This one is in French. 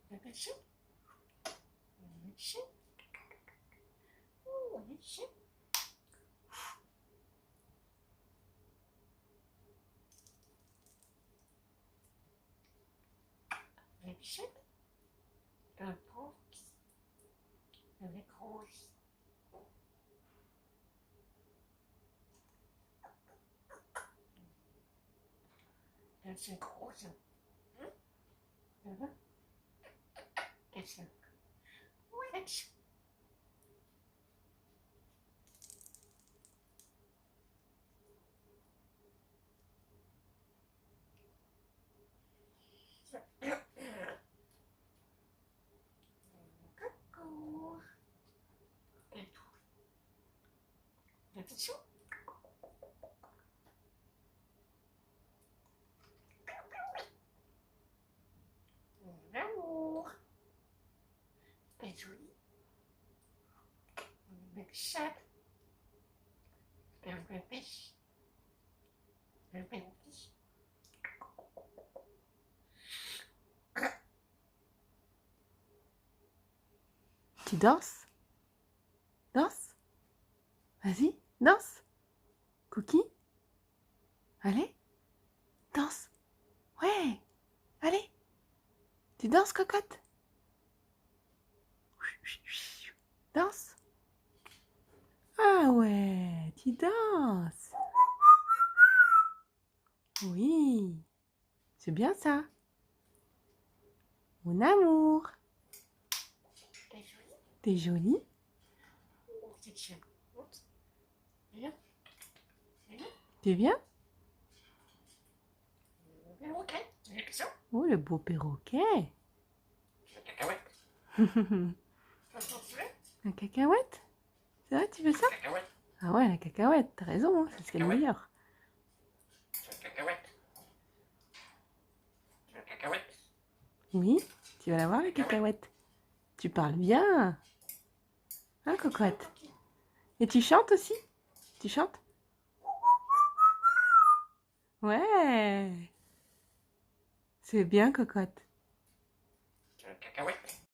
Dat is een grote. Dat is een wet. Dat is zo. L'amour. Et joli. Avec ça. Un bébé. Un bébé. Tu danses? Danse? Vas-y, danse. Cookie? Allez, danse. Ouais, allez. Tu danses, cocotte? Danse. Ah ouais, tu danses. Oui, c'est bien ça. Mon amour. T'es jolie. T'es jolie? C'est chien. Viens. Tu viens? Ok. C'est ça. Oh, le beau perroquet. La cacahuète. La cacahuète? C'est vrai, tu veux ça? Cacahuète. Ah ouais, la cacahuète, t'as raison, hein, c'est ce qu'il y a de meilleur. C'est la cacahuète. La cacahuète. Oui, tu vas la voir, la cacahuète. Tu parles bien. Hein, cocotte? Et tu chantes aussi? Tu chantes? Ouais. C'est bien, cocotte. C'est la cacahuète.